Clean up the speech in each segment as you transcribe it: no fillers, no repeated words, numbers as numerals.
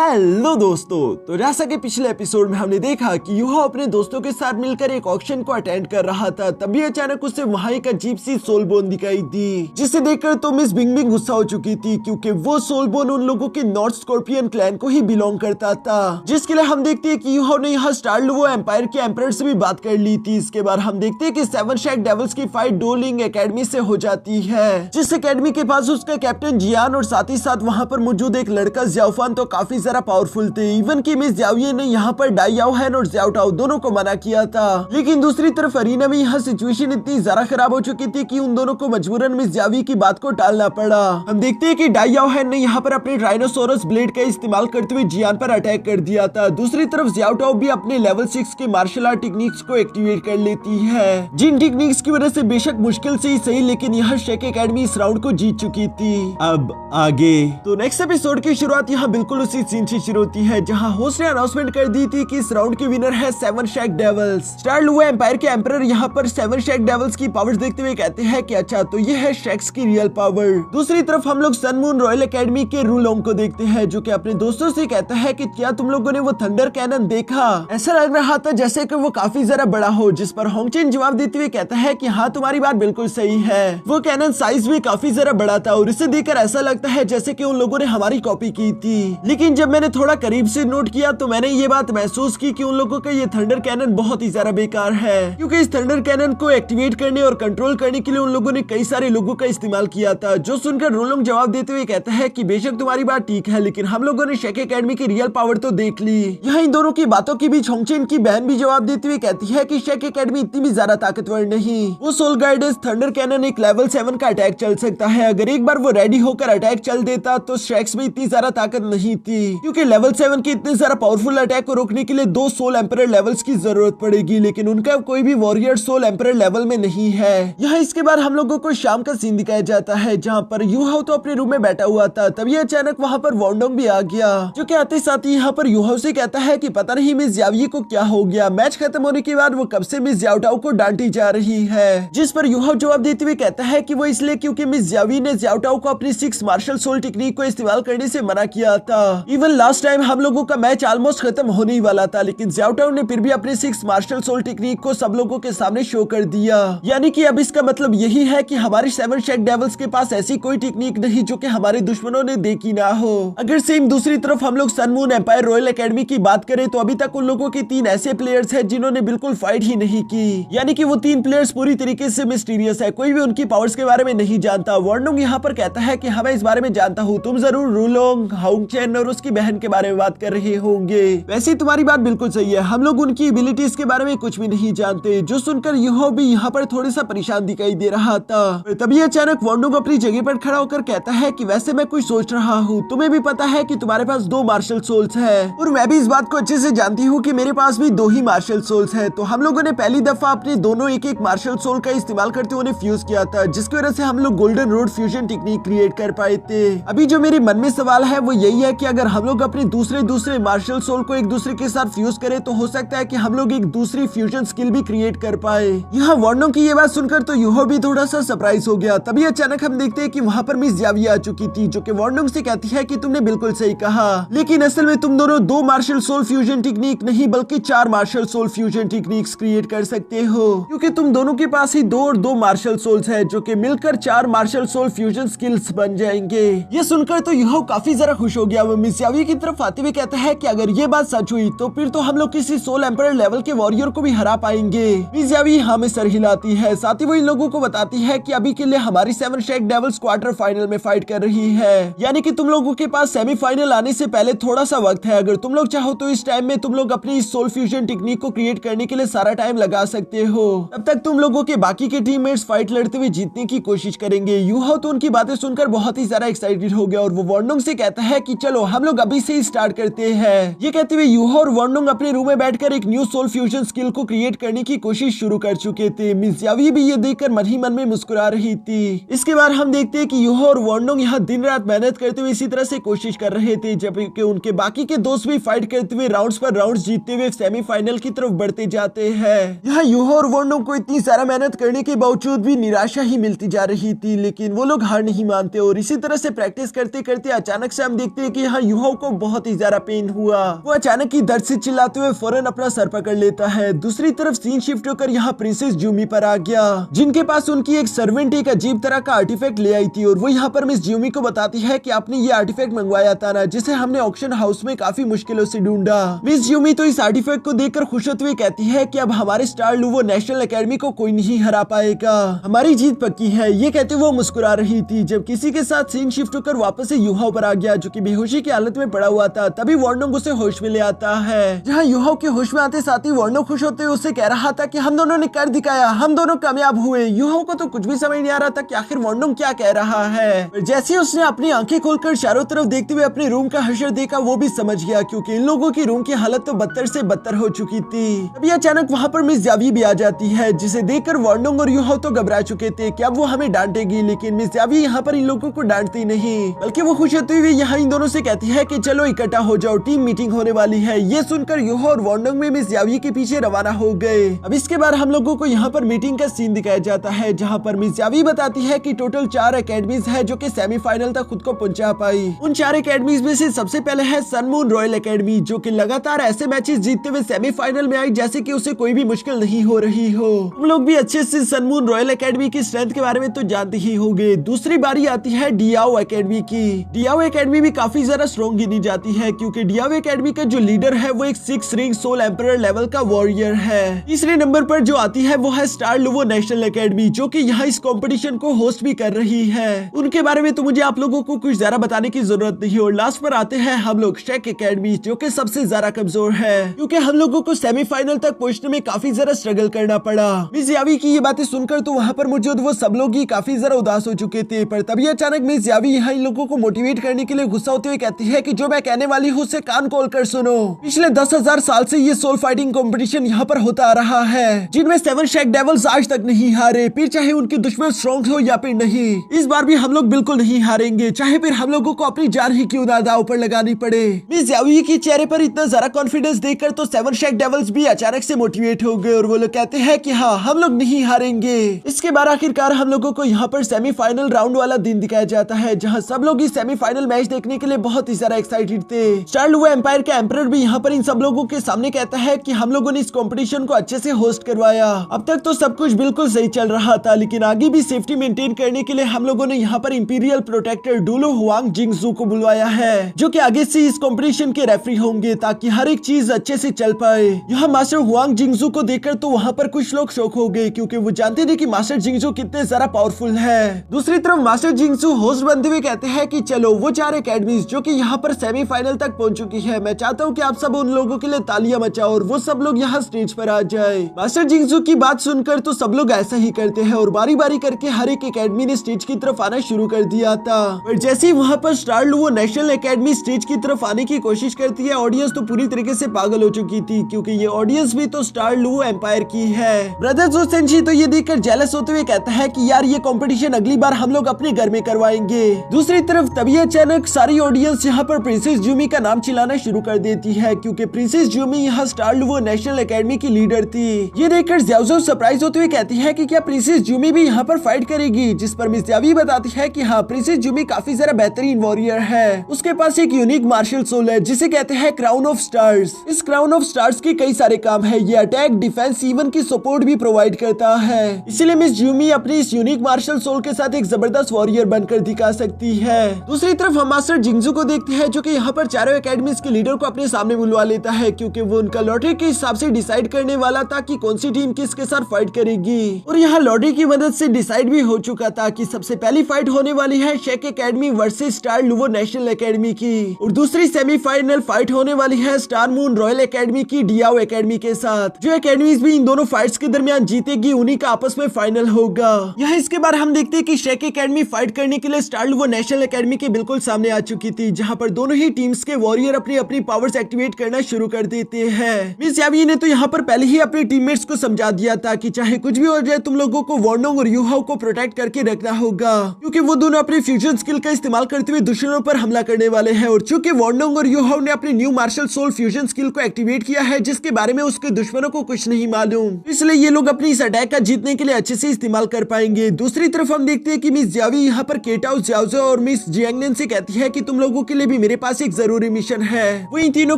Hello दोस्तों, तो जैसा कि पिछले एपिसोड में हमने देखा कि यूहो अपने दोस्तों के साथ मिलकर एक ऑक्शन को अटेंड कर रहा था, तभी अचानक उसे वहां एक अजीब सी सोल बोन दिखाई दी, जिसे देखकर तो मिस बिंग गुस्सा हो चुकी थी क्योंकि वो सोल बोन उन लोगों के नॉर्थ स्कॉर्पियन क्लैन को ही बिलोंग करता था। जिसके लिए हम देखते हैं कि यूहो ने यहाँ स्टार लुवो एम्पायर के एम्परर से भी बात कर ली थी। इसके बाद हम देखते हैं कि सेवन शैक डेविल्स की फाइट डोलिंग एकेडमी से हो जाती है, जिस एकेडमी के पास उसका कैप्टन जियान और साथ ही साथ वहाँ पर मौजूद एक लड़का ज़्याओफान तो काफी जरा पावरफुल थे। इवन की मिस ज़्याओये ने यहाँ पर डाई याओहैन और ज़्याओ टाओ दोनों को मना किया था, लेकिन दूसरी तरफ अरीना में यहाँ सिचुएशन इतनी ज्यादा खराब हो चुकी थी कि उन दोनों को मजबूरन मिस ज़्याओये की बात को टालना पड़ा। हम देखते हैं कि डाई याओहैन ने यहाँ पर अपने ट्राइनोसोरस ब्लेड का इस्तेमाल करते हुए जियान पर अटैक कर दिया था। दूसरी तरफ ज़्याओ टाओ भी अपने लेवल 6 के मार्शल आर्ट टेक्निक्स को एक्टिवेट कर लेती है, जिन टेक्निक्स की वजह से बेशक मुश्किल से ही सही लेकिन यहाँ शेक एकेडमी इस राउंड को जीत चुकी थी। अब आगे तो नेक्स्ट एपिसोड की शुरुआत यहाँ बिल्कुल उसी सीन से शुरू होती है जहाँ होस्ट ने अनाउंसमेंट कर दी थी कि इस राउंड की विनर है सेवन शैक डेविल्स। स्टार लुवो एम्पायर के एम्परर यहाँ पर सेवन शैक डेविल्स की पावर्स देखते हुए कहते हैं कि अच्छा तो ये है शैक्स की रियल पावर। दूसरी तरफ हम लोग सन मून रॉयल एकेडमी के रूलोंग को देखते हैं जो कि अपने दोस्तों से कहता है कि क्या तुम लोगों ने वो थंडर कैनन देखा? ऐसा लग रहा था जैसे कि वो काफी जरा बड़ा हो, जिस पर होंगचेन जवाब देते हुए कहता है कि हाँ तुम्हारी बात बिल्कुल सही है, वो कैनन साइज भी काफी जरा बड़ा था और इसे देखकर ऐसा लगता है जैसे कि उन लोगों ने हमारी कॉपी की थी। लेकिन जब मैंने थोड़ा करीब से नोट किया तो मैंने ये बात महसूस की कि उन लोगों का ये थंडर कैनन बहुत ही ज्यादा बेकार है, क्योंकि इस थंडर कैनन को एक्टिवेट करने और कंट्रोल करने के लिए उन लोगों ने कई सारे लोगों का इस्तेमाल किया था। जो सुनकर रूलोंग जवाब देते हुए कहता है कि बेशक तुम्हारी बात ठीक है लेकिन हम लोगों ने शेक एकेडमी की रियल पावर तो देख ली। यहाँ इन दोनों की बातों के बीच होंगचेन की बहन भी जवाब देते हुए कहती है कि शेक एकेडमी इतनी भी ज्यादा ताकतवर नहीं, वो सोल गाइडेंस थंडर कैनन एक लेवल 7 का अटैक चल सकता है। अगर एक बार वो रेडी होकर अटैक चल देता तो शेक्स में इतनी ज्यादा ताकत नहीं थी, क्योंकि लेवल 7 की इतने सारा पावरफुल अटैक को रोकने के लिए 2 सोल एम्परर लेवल्स की जरूरत पड़ेगी, लेकिन उनका कोई भी वॉरियर सोल एम्परर लेवल में नहीं है। यहाँ इसके बाद हम लोगों को शाम का सीन दिखाया जाता है जहाँ पर यूहो तो अपने रूम में बैठा हुआ था, तभी अचानक वहाँ पर वॉन्डोंग भी आ गया, जो कि आते साथ ही यहाँ पर यूहो से कहता है कि पता नहीं मिस ज़्याओये को क्या हो गया, मैच खत्म होने के बाद वो कब से मिस ज़्याओ टाओ को डांटी जा रही है। जिस पर यूहो जवाब देते हुए कहता है कि वो इसलिए क्योंकि मिस ज़्याओये ने ज़्याओ टाओ को अपनी 6 मार्शल सोल टेक्निक को इस्तेमाल करने से मना किया था। इवन लास्ट टाइम हम लोगों का मैच ऑलमोस्ट खत्म होने ही वाला था, लेकिन ज़्याओ टाओ ने फिर भी अपने 6 मार्शल सोल टेक्निक को सब लोगों के सामने शो कर दिया। यानी कि अब इसका मतलब यही है कि हमारे सेवन शैक डेविल्स के पास ऐसी कोई टेक्निक नहीं जो कि हमारे दुश्मनों ने देखी ना हो। अगर सेम दूसरी तरफ हम लोग Sun Moon Empire Royal academy की बात करें तो अभी तक उन लोगों के 3 ऐसे प्लेयर्स हैं जिन्होंने बिल्कुल फाइट ही नहीं की, यानी कि वो 3 प्लेयर्स पूरी तरीके से मिस्टीरियस है, कोई भी उनकी पावर्स के बारे में नहीं जानता। वॉन्डोंग यहाँ पर कहता है कि हाँ मैं इस बारे में जानता हूँ, तुम जरूर रूलोंग, होंगचेन और उसकी बहन के बारे में बात कर रहे होंगे। वैसे तुम्हारी बात बिल्कुल सही है, हम लोग उनकी एबिलिटीज के बारे में कुछ भी नहीं जानते। जो सुनकर यूहो भी यहाँ पर थोड़ा सा परेशान दिखाई दे रहा था। तभी अचानक वॉन्डोंग अपनी जगह पर खड़ा होकर कहता है कि वैसे मैं कुछ सोच रहा हूँ, तुम्हें भी पता है कि तुम्हारे पास 2 मार्शल सोल्स है और मैं भी इस बात को अच्छे से जानती हूँ कि मेरे पास भी 2 ही मार्शल सोल्स है। तो हम लोगों ने पहली दफा अपने दोनों एक मार्शल सोल का इस्तेमाल करते हुए उन्हें फ्यूज किया था, जिसकी वजह से हम लोग golden road fusion technique create कर पाए थे। अभी जो मेरे मन में सवाल है वो यही है कि अगर हम लोग अपने दूसरे मार्शल सोल को एक दूसरे के साथ फ्यूज करें तो हो सकता है कि हम लोग एक दूसरी फ्यूजन स्किल भी क्रिएट कर पाए। यहाँ वॉन्डोंग की ये बात सुनकर तो यूहो भी थोड़ा सा सरप्राइज हो गया। तभी अचानक हम देखते हैं कि वहाँ पर मिस ज़्याओये आ चुकी थी, जो कि वॉन्डोंग से कहती है कि तुमने बिल्कुल सही कहा, लेकिन असल में तुम दोनों 2 मार्शल सोल फ्यूजन टेक्निक नहीं बल्कि 4 martial soul fusion techniques create कर सकते हो, क्योंकि तुम दोनों के पास ही 2 और 2 मार्शल सोल्स है जो कि मिलकर 4 मार्शल सोल फ्यूजन स्किल्स बन जाएंगे। ये सुनकर तो यूहो काफी जरा खुश हो गया। वो मिस ज़्याओये की तरफ आते हुए कहता है कि अगर ये बात सच हुई तो फिर तो हम लोग किसी सोल एम्परर लेवल के वॉरियर को भी हरा पाएंगे। मिस ज़्याओये हमें सर हिलाती है, साथ ही वो इन लोगों को बताती है कि अभी के लिए हमारी सेवन शैक डेविल्स क्वार्टर फाइनल में फाइट कर रही है, यानी कि तुम लोगों के पास सेमीफाइनल आने से पहले थोड़ा सा वक्त है। अगर तुम लोग चाहो तो इस टाइम में तुम लोग अपनी इस सोल फ्यूजन टेक्निक को क्रिएट करने के लिए सारा टाइम लगा सकते हो, तब तक तुम लोगों के बाकी के टीममेट्स फाइट लड़ते हुए जीतने की कोशिश करेंगे। यूहो तो उनकी बातें सुनकर बहुत ही ज्यादा एक्साइटेड हो गया और वो वॉन्डोंग से कहता है कि चलो हम लोग अभी से ही स्टार्ट करते हैं। ये कहते हुए यूहो और वॉन्डोंग अपने रूम में बैठकर एक न्यू सोल फ्यूजन स्किल को क्रिएट करने की कोशिश शुरू कर चुके थे। मिस ज़्याओये भी ये देखकर मन ही मन में मुस्कुरा रही थी। इसके बाद हम देखते हैं कि यूहो और वॉन्डोंग यहाँ दिन रात मेहनत करते हुए इसी तरह से कोशिश कर रहे थे, जबकि उनके बाकी के दोस्त भी फाइट करते हुए राउंड्स पर राउंड्स जीतते हुए सेमीफाइनल की तरफ बढ़ते जाते हैं। यहाँ यूहो और वॉन्डोंग को इतनी सारा मेहनत करने के बावजूद भी निराशा ही मिलती जा रही थी, लेकिन वो लोग हार नहीं मानते और इसी तरह से प्रैक्टिस करते करते अचानक से हम देखते हैं कि यहाँ यूहो युहाओ को बहुत ही ज्यादा पेन हुआ। वो अचानक ही दर्द से चिल्लाते हुए फौरन अपना सर पकड़ लेता है। दूसरी तरफ सीन शिफ्ट होकर यहाँ प्रिंसेस ज्यूमी पर आ गया, जिनके पास उनकी एक सर्वेंट एक अजीब तरह का आर्टिफैक्ट ले आई थी और वो यहाँ पर मिस ज्यूमी को बताती है कि आपने ये आर्टिफैक्ट मंगवाया था ना, जिसे हमने ऑक्शन हाउस में काफी मुश्किलों से ढूंढा। मिस ज्यूमी तो इस आर्टिफैक्ट को देखकर खुश होते हुए कहती है कि अब हमारे स्टार लूवो नेशनल एकेडमी को कोई नहीं हरा पाएगा, हमारी जीत पक्की है। ये कहते हुए वो मुस्कुरा रही थी जब किसी के साथ सीन शिफ्ट होकर वापस से युहाओ पर आ गया, जो कि बेहोशी की हालत में पड़ा हुआ था। तभी वार्नोंग उसे होश में ले आता है, जहाँ युहाओ के होश में आते साथ ही वार्नोंग खुश होते हुए उससे कह रहा था कि हम दोनों ने कर दिखाया, हम दोनों कामयाब हुए। युहाओ को तो कुछ भी समझ नहीं आ रहा था कि आखिर वार्नोंग क्या कह रहा है। जैसे उसने अपनी आंखें खोलकर चारों तरफ देखते हुए अपने रूम का हशर देखा, वो भी समझ गया क्योंकि इन लोगों की रूम की हालत तो बदतर से बदतर हो चुकी थी। तभी अचानक वहाँ पर मिस जावी भी आ जाती है, जिसे देखकर वार्नोंग और युहाओ तो घबरा चुके थे कि अब वो हमें डांटेगी, लेकिन मिस जावी यहाँ पर इन लोगों को डांटती नहीं, बल्कि वो खुश होते हुए यहाँ इन दोनों से कहती है कि चलो इकट्ठा हो जाओ, टीम मीटिंग होने वाली है। ये सुनकर युहाओ और वार्नोंग में मिस जावी के पीछे रवाना हो गए। अब इसके बाद हम लोगों को यहाँ पर मीटिंग का सीन दिखाया जाता है, जहाँ पर मिस जावी बताती है कि टोटल 4 एकेडमीज है जो कि सेमीफाइनल तक खुद को पहुंचा पाई। उन 4 एकेडमीज में से सबसे पहले है सन मून रॉयल एकेडमी, जो कि लगातार ऐसे मैचेस जीतते हुए सेमीफाइनल में आई जैसे कि उसे कोई भी मुश्किल नहीं हो रही हो। हम लोग भी अच्छे से सन मून रॉयल एकेडमी की स्ट्रेंथ के बारे में तो जानते ही होंगे। दूसरी बारी आती है डियाओ एकेडमी की। डियाओ एकेडमी भी काफी ज्यादा स्ट्रॉन्ग गिनी जाती है, क्योंकि डियाओ एकेडमी का जो लीडर है वो एक 6 रिंग सोल एम्परर लेवल का वॉरियर है। तीसरे नंबर पर जो आती है वो है स्टार लूवो नेशनल एकेडमी, जो कि यहाँ इस कंपटीशन को होस्ट भी कर रही है। उनके बारे में तो मुझे आप लोगों को कुछ ज्यादा बताने की जरूरत नहीं। और लास्ट पर आते हैं हम लोग शेक एकेडमी, जो कि सबसे ज्यादा कमजोर है, क्योंकि हम लोगों को सेमीफाइनल तक पहुंचने में काफी ज्यादा स्ट्रगल करना पड़ा। मिस यावी की ये बातें सुनकर तो वहाँ पर मौजूद वो सब लोग ही काफी ज्यादा उदास हो चुके थे, पर तभी अचानक मिस यावी यहाँ इन लोगों को मोटिवेट करने के लिए गुस्सा होते हुए कहती है कि जो मैं कहने वाली हूँ उसे कान खोल कर सुनो। पिछले 10,000 साल से ये सोल फाइटिंग कंपटीशन यहाँ पर होता आ रहा है, जिनमें 7 शेक डेविल्स आज तक नहीं हारे, फिर चाहे उनके दुश्मन स्ट्रॉन्ग हो या फिर नहीं। इस बार भी हम लोग बिल्कुल नहीं हारेंगे, चाहे फिर हम लोगों को अपनी जान ही क्यों ना दांव पर लगानी पड़े। मिस यावी के चेहरे पर इतना ज्यादा कॉन्फिडेंस देखकर तो 7 शेक डेविल्स भी अचानक से मोटिवेट हो गए और वो लोग कहते हैं कि हाँ, हम लोग नहीं हारेंगे। इसके बाद आखिरकार हम लोगों को यहाँ पर सेमीफाइनल राउंड वाला दिन दिखाया जाता है, जहाँ सब लोग इस सेमीफाइनल मैच देखने के लिए बहुत ही ज्यादा एक्साइटेड थे। स्टार लूवो एम्पायर का एम्परर भी यहाँ पर इन सब लोगों के सामने कहता है कि हम लोगों ने इस कंपटीशन को अच्छे से होस्ट करवाया। अब तक तो सब कुछ बिल्कुल सही चल रहा था, लेकिन आगे भी सेफ्टी मेंटेन करने के लिए हम लोगों ने यहाँ पर इंपीरियल प्रोटेक्टर डूलो हुआंग जिंगजू को बुलवाया है, जो कि आगे से इस कंपटीशन के रेफरी होंगे, ताकि हर एक चीज अच्छे से चल पाए। यहाँ मास्टर हुआंग जिंगजू को देखकर तो वहाँ पर कुछ लोग शॉक हो गए, क्योंकि वो जानते थे कि मास्टर जिंगजू कितने ज्यादा पावरफुल है। दूसरी तरफ मास्टर जिंगजू होस्ट बनते हुए कहते हैं कि चलो वो 4 एकेडमीज जो कि यहाँ पर सेमीफाइनल तक पहुंच चुकी है, मैं चाहता हूँ कि आप सब उन लोगों के लिए तालियां मचाओ और वो सब लोग यहाँ स्टेज पर आ जाए। मास्टर जिंगजू की बात सुनकर तो सब लोग ऐसा ही करते हैं और बारी बारी करके हर एक एकेडमी ने स्टेज की तरफ आना शुरू कर दिया था। और जैसे ही वहाँ पर स्टार लूवो नेशनल एकेडमी स्टेज की तरफ आने की कोशिश करती है, ऑडियंस तो पूरी तरीके से पागल हो चुकी थी, क्योंकि ये ऑडियंस भी तो स्टार लूवो एम्पायर की है। ब्रदर जोसेंजी तो ये देखकर जेलस होते हुए कहता है कि यार ये कंपटीशन अगली बार हम लोग अपने घर में करवाएंगे। दूसरी तरफ तभी अचानक सारी ऑडियंस यहाँ पर प्रिंसेस ज्यूमी का नाम चिल्लाना शुरू कर देती है, क्योंकि प्रिंसेस ज्यूमी यहाँ स्टार लूवो नेशनल एकेडमी की लीडर थी। ये देखकर ज़्याओ सरप्राइज होते हुए कहती है कि क्या प्रिंसेस ज्यूमी भी यहाँ पर फाइट करेगी, जिस पर मिस यावी बताती है कि हाँ, प्रिंसेस ज्यूमी काफी ज्यादा बेहतरीन वॉरियर है। उसके पास एक यूनिक मार्शल सोल है जिसे कहते हैं क्राउन ऑफ स्टार्स। इस क्राउन ऑफ स्टार्स के कई सारे काम है, ये अटैक, डिफेंस, इवन की सपोर्ट भी प्रोवाइड करता है। इसीलिए मिस ज्यूमी अपनी इस यूनिक मार्शल सोल के साथ एक जबरदस्त वॉरियर बनकर दिखा सकती है। दूसरी तरफ हम मास्टर जिंगजू को देखते हैं, जो कि यहाँ पर चारों एकेडमीज के लीडर को अपने सामने बुलवा लेता है, क्योंकि वो उनका लॉटरी के हिसाब से डिसाइड करने वाला था कि कौन सी टीम किसके साथ फाइट करेगी। और यहाँ लॉटरी की मदद से डिसाइड भी हो चुका था कि सबसे पहली फाइट होने वाली है शेक एकेडमी वर्सेस स्टार लूवो नेशनल एकेडमी की, और दूसरी सेमीफाइनल फाइट होने वाली है स्टार मून रॉयल एकेडमी की डियाओ एकेडमी के साथ। जो एकेडमीज भी इन दोनों फाइट्स के दरमियान जीतेगी, उन्हीं का आपस में फाइनल होगा। यहाँ इसके बाद हम देखते हैं कि शेक एकेडमी फाइट करने के लिए स्टार लूवो नेशनल एकेडमी के बिल्कुल सामने आ चुकी थी, जहाँ पर दोनों ही टीम्स के वॉरियर अपनी अपनी पावर्स एक्टिवेट करना शुरू कर देते हैं। मिस यावी ने तो यहाँ पर पहले ही अपने टीममेट्स को समझा दिया था कि चाहे कुछ भी हो जाए, तुम लोगों को वार्नोंग और युहाओ को प्रोटेक्ट करके रखना होगा, क्योंकि वो दोनों अपने फ्यूजन स्किल का इस्तेमाल करते हुए दुश्मनों पर हमला करने वाले हैं। और चूंकि वार्नोंग और युहाओ ने अपनी new martial soul fusion skill को एक्टिवेट किया है, जिसके बारे में उसके दुश्मनों को कुछ नहीं मालूम, इसलिए ये लोग अपनी इस अटैक का जीतने के लिए अच्छे से इस्तेमाल कर पाएंगे। दूसरी तरफ हम देखते हैं कि मिस यावी यहाँ पर केटाओ, ज़्याओ और मिस जियांगनेन से कहती है कि तुम लोगों के लिए भी मेरे पास एक जरूरी मिशन है। वो इन तीनों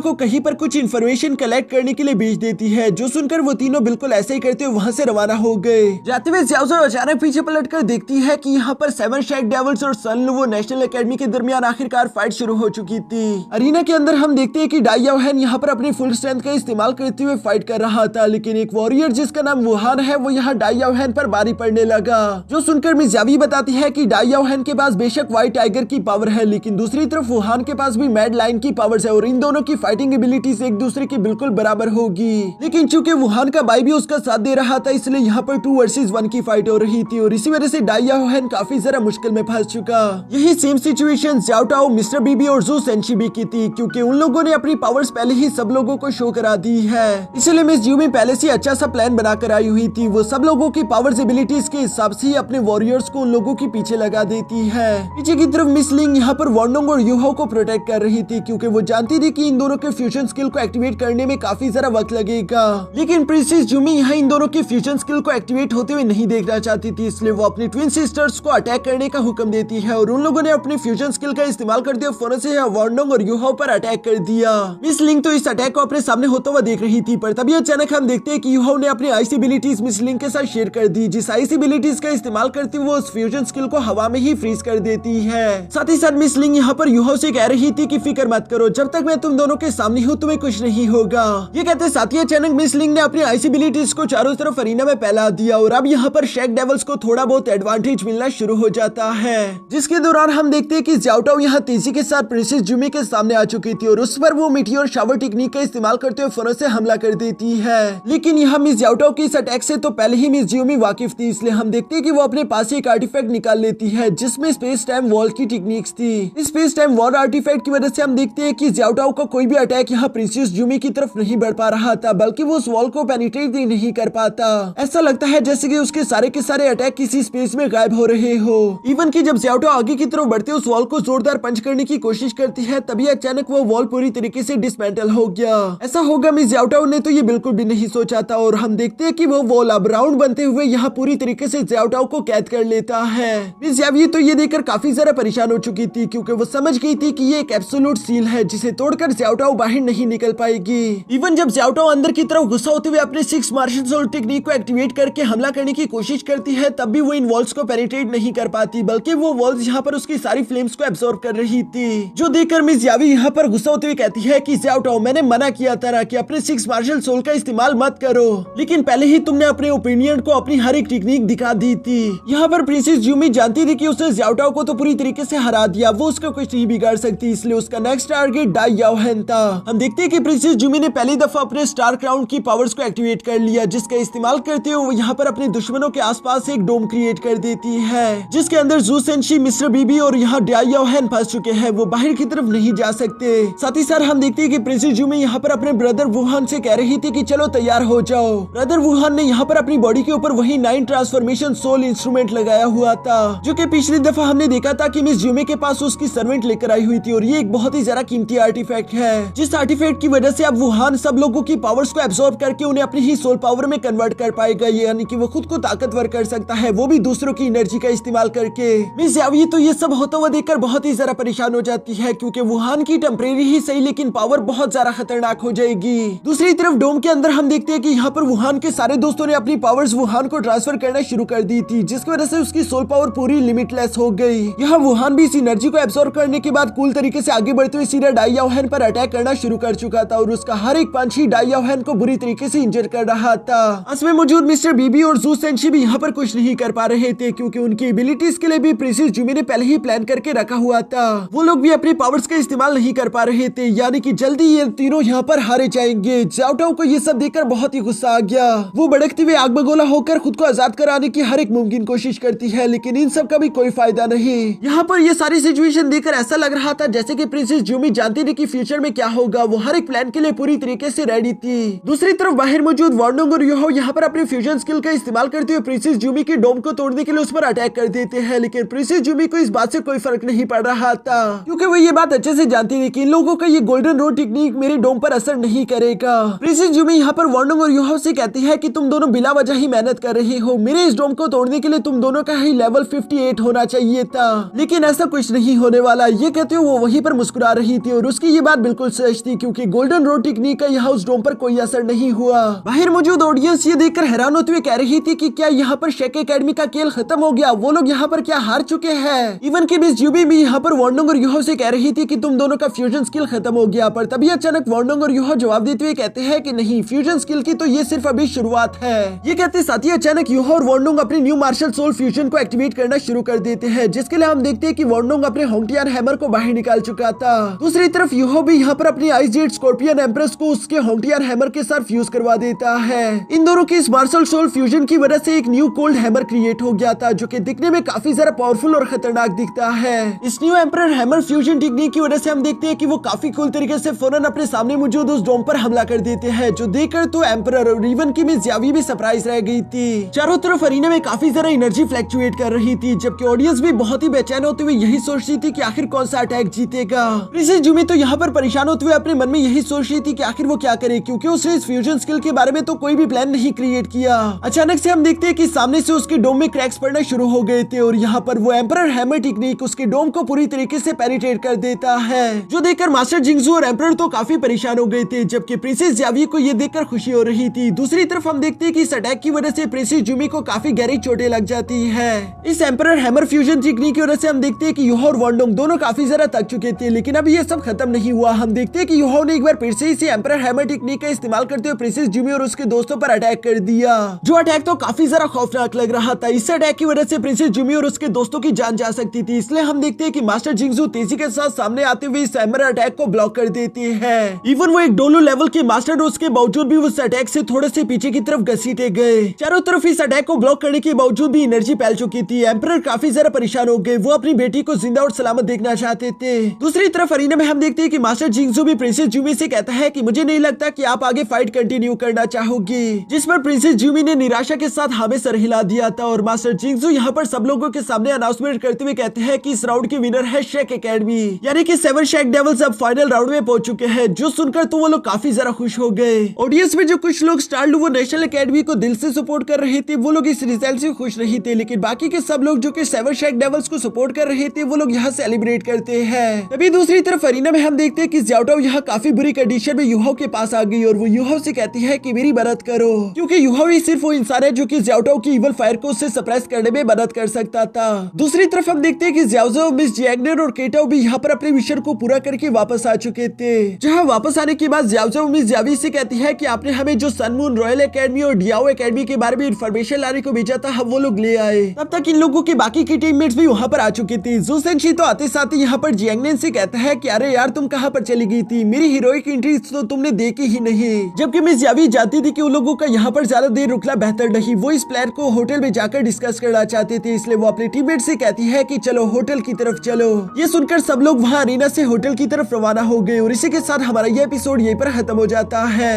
को कहीं पर कुछ इन्फॉर्मेशन कलेक्ट करने के लिए भेज देती है, जो सुनकर वो तीनों बिल्कुल ऐसे ही करते हुए वहाँ से रवाना हो गए। जाते हुए ज़्याओ ज़्याओ अचानक पीछे पलटकर देखती है कि यहाँ पर 7 शैक डेविल्स और सन लुवो नेशनल एकेडमी के दरमियान आखिरकार फाइट शुरू हो चुकी थी। अरीना के अंदर हम देखते हैं कि डाई याओ हैन यहाँ पर अपनी फुल स्ट्रेंथ का इस्तेमाल करते हुए फाइट कर रहा था, लेकिन एक वॉरियर जिसका नाम वुहान है वो यहाँ डाई याओ हैन पर भारी पड़ने लगा, जो सुनकर मिस यावी बताती है कि डाई याओ हैन के पास बेशक व्हाइट टाइगर की पावर है, लेकिन दूसरी तरफ वुहान के पास भी मैड लाइन की पावर्स है और इन दोनों की फाइटिंग एबिलिटीज एक दूसरे की बिल्कुल बराबर होगी। लेकिन चूंकि वुहान का भाई भी उसका साथ दे रहा था, इसलिए यहाँ पर 2 वर्सेस 1 की फाइट हो रही थी और इसी वजह से डाई याओ हैन काफी ज्यादा मुश्किल में फंस चुका। यही सेम सिचुएशन ज़्याओ टाओ, मिस्टर बीबी और जू सेंशी की थी, क्योंकि उन लोगों ने अपनी पावर्स पहले ही सब लोगों को शो करा दी है। इसलिए मिस यूमी पहले से अच्छा सा प्लान बनाकर आई हुई थी। वो सब लोगों की पावर्स एबिलिटीज के हिसाब से ही अपने वॉरियर्स को उन लोगों के पीछे लगा देती है। पीछे की तरफ मिस लिंग यहाँ पर वॉर्डोंग और यूहो को प्रोटेक्ट कर रही थी, क्योंकि वो जानती थी कि इन दोनों के फ्यूजन स्किल को एक्टिवेट करने में काफी ज्यादा वक्त लगेगा। लेकिन प्रिंसेस यूमी यहाँ इन दोनों के फ्यूजन स्किल को एक्टिवेट होते हुए नहीं देखना चाहती थी, इसलिए वो अपनी ट्विन सिस्टर्स को अटैक करने का हुक्म देती है और उन लोगों ने अपने फ्यूजन स्किल का इस्तेमाल करते हुए फौरन से वॉर्डोंग और यूहो पर अटैक कर दिया। मिस लिंग तो इस अटैक को अपने सामने होता हुआ देख रही थी, पर तभी अचानक हम देखते हैं कि यूहो ने अपनी आईसी एबिलिटीज मिस लिंग के साथ शेयर कर दी, जिस आईसी एबिलिटीज का इस्तेमाल करते हुए वो उस फ्यूजन स्किल को हवा में ही फ्रीज कर देती है। साथ ही साथ मिस लिंग यहाँ पर यूहो से कह रही थी कि फिक्र मत करो, जब तक मैं तुम दोनों के सामने हूँ तुम्हें कुछ नहीं होगा। ये कहते साथ ही अचानक मिस लिंग ने अपनी आईसी एबिलिटीज को चारों तरफ अरीना में फैला दिया और अब यहाँ पर शैक डेविल्स को थोड़ा बहुत एडवांटेज मिलना शुरू हो जाता है, जिसके दौरान हम देखते हैं कि ज़्याओ टाओ यहाँ तेजी के साथ प्रिंसेस यूमी के सामने आ चुकी थी और उस पर वो मीटियोर शावर टेक्निक का इस्तेमाल करते हुए फौरन से हमला कर देती है। लेकिन यहाँ मिस ज़्याओ टाओ की इस अटैक से तो पहले ही मिस यूमी वाकिफ थी, इसलिए हम देखते हैं कि वो अपने पास से एक आर्टिफैक्ट निकाल लेती है, जिसमें स्पेस टाइम वॉल की टेक्निक्स थी। इस स्पेस टाइम वॉल आर्टिफैक्ट की वजह से हम देखते हैं कि ज़्याओ टाओ का कोई भी अटैक यहाँ प्रिंसेस यूमी की तरफ नहीं बढ़ पा रहा था, बल्कि वो उस वॉल को पेनिट्रेट ही नहीं कर पाता। ऐसा लगता है जैसे कि उसके सारे के सारे अटैक किसी स्पेस में गायब हो रहे हो। इवन कि जब ज़्याओ टाओ आगे की तरफ बढ़ते उस वॉल को जोरदार पंच करने की कोशिश करती है, तभी अचानक वो वॉल पूरी तरीके से डिसमेंटल हो गया। ऐसा होगा मिस ज़्याओ टाओ ने तो ये बिल्कुल भी नहीं सोचा था और हम देखते हैं कि वो वॉल अब राउंड बनते हुए यहाँ पूरी तरीके से ज़्याओ टाओ को कैद कर लेता है। मिस यावी तो ये देखकर काफी ज्यादा परेशान हो चुकी थी, क्योंकि वो समझ गई थी कि ये एक एब्सोल्यूट सील है जिसे तोड़कर ज़्याओ टाओ बाहर नहीं निकल पाएगी। इवन जब ज़्याओ टाओ अंदर की तरफ गुस्सा होते हुए अपने 6 मार्शल सोल टेक्निक को एक्टिवेट करके हमला करने की कोशिश करती है, तब भी वो इन वॉल्स को पेनिट्रेट नहीं कर पाती, बल्कि वो वॉल्स यहाँ पर उसकी सारी फ्लेम्स को एब्सॉर्ब कर रही थी, जो देखकर मिस यावी यहाँ पर गुस्सा होते हुए कहती है कि ज़्याओ टाओ मैंने मना किया था कि अपने 6 मार्शल सोल का इस्तेमाल मत करो, लेकिन पहले ही तुमने अपने ओपिनियन को अपनी हर एक टेक्निक दिखा दी थी। यहाँ पर प्रिंसेस यूमी जानती थी कि उसने ज़्याओ टाओ को तो पूरी तरीके से हरा दिया, वो उसका कुछ नहीं बिगाड़ सकती, इसलिए उसका नेक्स्ट टारगेट डाई याओ हैन था। हम देखते हैं कि प्रिंसेस यूमी ने पहली दफा अपने स्टार क्राउन की पावर्स को एक्टिवेट कर लिया, जिसका इस्तेमाल करते हुए वो यहाँ पर अपने दुश्मनों के आसपास एक डोम क्रिएट कर देती है, जिसके अंदर जू सेंशी, मिस्टर बीबी और यहाँ डाई याओ हैन फंस चुके हैं, वो बाहर की तरफ नहीं जा सकते। साथ ही साथ हम देखते हैं कि प्रिंसेस यूमी यहाँ पर अपने ब्रदर वुहान से कह रही थी कि चलो तैयार हो जाओ। ब्रदर वुहान ने यहाँ पर अपनी बॉडी के ऊपर वही 9 ट्रांसफॉर्मेशन सोल इंस्ट्रूमेंट लगाया हुआ था, जो कि पिछली दफा हमने देखा था कि मिस यूमी के पास उसकी सर्वेंट लेकर आई हुई थी, और ये एक बहुत ही ज्यादा कीमती आर्टिफैक्ट है, जिस आर्टिफैक्ट की वजह से अब वुहान सब लोगों की पावर्स को एब्सॉर्ब करके उन्हें अपनी ही सोल पावर में कन्वर्ट कर पाएगा, यानी कि वो खुद को ताकतवर कर सकता है, वो भी दूसरों की एनर्जी का इस्तेमाल करके। मिस यावी तो ये सब होता हुआ देखकर बहुत ही ज्यादा परेशान हो जाती है, क्योंकि वुहान की टेम्परेरी ही सही लेकिन पावर बहुत ज्यादा खतरनाक हो जाएगी। दूसरी तरफ डोम के अंदर हम देखते हैं कि यहाँ पर वुहान के सारे दोस्तों ने अपनी पावर्स वुहान को ट्रांसफर करना शुरू कर दी थी, जिसकी वजह से उसकी सोल पावर पूरी लिमिटलेस हो गई। यहाँ वुहान भी इस एनर्जी को एब्सॉर्ब करने के बाद कूल तरीके से आगे बढ़ते हुए सीधा डाई याओ हैन पर अटैक करना शुरू कर चुका था, और उसका हर एक पंच ही डाई याओ हैन को बुरी तरीके से इंजर कर रहा था। इसमें मौजूद मिस्टर बीबी और जू सेंशी भी यहाँ पर कुछ नहीं कर पा रहे थे, क्योंकि उनकी एबिलिटीज के लिए भी प्रिंसेस यूमी ने पहले ही प्लान करके रखा हुआ था। वो लोग भी अपनी पावर्स का इस्तेमाल नहीं कर पा रहे थे, यानी कि जल्दी ये तीनों यहाँ पर हारे जाएंगे। ज़्याओ टाओ को ये सब देखकर बहुत ही गुस्सा आ गया। वो भड़कते हुए आग बगोला होकर खुद को आजाद कराने की हर एक मुमकिन कोशिश करती है, लेकिन इन सब का भी कोई फायदा नहीं। यहाँ पर ये सारी सिचुएशन देखकर ऐसा लग रहा था जैसे कि प्रिंसेस यूमी जानती थी कि फ्यूचर में क्या होगा, वो हर एक प्लान के लिए पूरी तरीके से रेडी थी। दूसरी तरफ बाहर मौजूद वॉर्डोंग और यूहो यहाँ पर अपने फ्यूजन स्किल का इस्तेमाल करते हुए प्रिंसेस यूमी की डोम को तोड़ने के लिए उस पर अटैक कर देते हैं, लेकिन प्रिंसेस यूमी को इस बात से कोई फर्क नहीं पड़ रहा था, क्योंकि वो ये बात अच्छे से जानती थी कि इन लोगों का ये गोल्डन रोड टेक्निक मेरे डोम पर असर नहीं करेगा। प्रिंसेस यूमी यहाँ पर वॉर्डोंग और यूहो से कहती है कि तुम दोनों बिला वजह ही मेहनत कर रही हो, मेरे इस डोम को तोड़ने के लिए तुम दोनों का ही लेवल 58 होना चाहिए था, लेकिन ऐसा कुछ नहीं होने वाला। ये कहते हुए वो वहीं पर मुस्कुरा रही थी और उसकी ये बात बिल्कुल सच थी क्योंकि गोल्डन रोड टेक्निक का यहाँ उस डोम पर कोई असर नहीं हुआ। बाहर मौजूद ऑडियंस ये देखकर हैरान होते हुए कह रही थी कि क्या यहाँ पर शेक एकेडमी का खेल खत्म हो गया, वो लोग यहाँ पर क्या हार चुके हैं। इवन की मिस यूबी भी यहाँ पर वॉन्डोंग और यूहो से कह रही थी कि तुम दोनों का फ्यूजन स्किल खत्म हो गया, पर तभी अचानक वॉन्डोंग और यूहो जवाब देते हुए कहते हैं कि नहीं, फ्यूजन स्किल की तो ये सिर्फ अभी शुरुआत है। ये कहते साथ ही अचानक यूहो और वॉन्डोंग अपने न्यू मार्शल सोल फ्यूजन को एक्टिवेट करना शुरू कर देते हैं, जिसके लिए हम देखते हैं कि वॉन्डोंग अपने होंगटियान हैमर को बाहर निकाल चुका था। दूसरी तरफ यूहो भी यहाँ पर अपनी आइस जेट स्कॉर्पियन एम्प्रेस को उसके होंगटियान हैमर के साथ फ्यूज करवा देता है। इन दोनों की इस मार्शल सोल फ्यूजन की वजह से एक न्यू कोल्ड हैमर क्रिएट हो गया था, जो कि दिखने में काफी ज्यादा पावरफुल और खतरनाक दिखता है। इस new emperor hammer fusion technique की वजह से हम देखते हैं कि वो काफी कूल तरीके से फौरन अपने सामने मौजूद उस डोम पर हमला कर देते हैं, जो देखकर तो एम्परर और इवन की मिस यावी भी सरप्राइज रह गई थी। चारों तरफ अरीना में काफी ज्यादा एनर्जी फ्लैक्चुएट कर रही थी, जबकि ऑडियंस भी बहुत ही बेचैन होते हुए यही सोच रही थी कि आखिर कौन सा अटैक जीतेगा। प्रिंसेस जुमी तो यहाँ पर परेशान होते हुए अपने मन में यही सोच रही थी कि आखिर वो क्या करे, क्योंकि उसने इस फ्यूजन स्किल के बारे में तो कोई भी प्लान नहीं क्रिएट किया। अचानक से हम देखते हैं कि सामने से उसके डोम में क्रैक्स पड़ना शुरू हो गए थे और यहाँ पर वो एम्परर हैमर टेक्निक उसके डोम को पूरी तरीके से पेनिट्रेट कर देता है, जो देखकर मास्टर जिंगजू और एम्परर तो काफी परेशान हो गए थे, जबकि प्रिंसेस जावी को ये देखकर खुशी हो रही थी। दूसरी तरफ हम देखते हैं कि इस अटैक की वजह से प्रिंसेस जुमी को काफी गहरी चोटें लग जाती है। इस एम्परर हैमर फ्यूजन टेक्निक की वजह से हम देखते हैं कि यूहो और वॉन्डोंग दोनों काफी ज्यादा थक चुके थे, लेकिन अभी ये सब खत्म नहीं हुआ। हम देखते हैं कि यूहो ने एक बार फिर से इसी एम्परर हैमर टेक्निक का इस्तेमाल करते हुए प्रिंसेस जुमी और उसके दोस्तों पर अटैक कर दिया, जो अटैक तो काफी ज्यादा खौफनाक लग रहा था। इस अटैक की वजह से प्रिंसेस जुमी और उसके दोस्तों की जान जा सकती थी, इसलिए हम देखते हैं कि मास्टर जिंगजू तेजी के साथ सामने आते हुए इस हैमर अटैक को ब्लॉक कर देते हैं। इवन वो एक डोलो लेवल के मास्टर हो उसके बावजूद भी उस अटैक से थोड़े से पीछे की तरफ घसीटे गए। चारों तरफ इस अटैक को ब्लॉक करने के बावजूद भी एनर्जी फैल चुकी थी। एम्परर काफी ज्यादा परेशान हो गए, वो अपनी बेटी को जिंदा और सलामत देखना चाहते थे। दूसरी तरफ अरीना में हम देखते हैं कि मास्टर जिंगजू भी प्रिंसेस जुमी से कहता है कि मुझे नहीं लगता कि आप आगे फाइट कंटिन्यू करना चाहोगी, जिस पर प्रिंसेस जुमी ने निराशा के साथ हमें सर हिला दिया था और मास्टर जिंगजू यहाँ पर सब लोगों के सामने अनाउंसमेंट करते हुए कहते हैं कि इस राउंड की विनर है शेक एकेडमी, यानी कि 7 शेक डेविल्स अब फाइनल राउंड में पहुंच चुके हैं, जो सुनकर तो वो लोग काफी ज्यादा खुश हो गए। ऑडियंस में जो कुछ लोग स्टार लूवो नेशनल एकेडमी को दिल से सपोर्ट कर रहे थे, वो लोग इस रिजल्ट से खुश नहीं थे, लेकिन बाकी के सब लोग जो कि 7 शेक डेविल्स को सपोर्ट कर रहे थे, वो लोग यहाँ सेलिब्रेट करते हैं। तभी दूसरी तरफ अरीना में हम देखते हैं कि ज़्याओटाओ यहाँ काफी बुरी कंडीशन में यूहो के पास आ गई और वो यूहो से कहती है कि मेरी मदद करो, क्योंकि यूहो ही सिर्फ वो इंसान है जो कि ज़्याओटाओ की इवल फायर को उससे सप्रेस करने में मदद कर सकता था। दूसरी तरफ हम देखते हैं कि ज़्याओज़ो, मिस जैगनर और केटाओ भी यहाँ पर अपने मिशन को पूरा करके वापस आ चुके थे। जहाँ वापस आने के बाद ज़्याओज़ो मिस जावी से कहती है कि आपने हमें जो सन मून रॉयल एकेडमी और डियाओ एकेडमी के बारे में इन्फॉर्मेशन लाने को भेजा था, हम वो लोग ले आए। तब तक इन लोगों के बाकी की टीममेट्स भी वहाँ पर आ चुकी थी। जू सेंगशी तो आते साथ ही यहाँ पर जियांगनेन से कहता है कि अरे यार तुम कहाँ पर चली गई थी, मेरी हीरोइक एंट्री तो तुमने देखी ही नहीं। जबकि मिस जावी जानती थी कि उन लोगों का यहाँ पर ज्यादा देर रुकना बेहतर नहीं, वो इस प्लान को होटल में जाकर डिस्कस करना चाहते थे, इसलिए वो अपने टीममेट से कहती है कि चलो होटल की तरफ चलो। ये सुनकर सब लोग वहाँ अरीना से होटल की तरफ रवाना हो गए और इसी के साथ हमारा ये एपिसोड यहीं पर खत्म हो जाता है।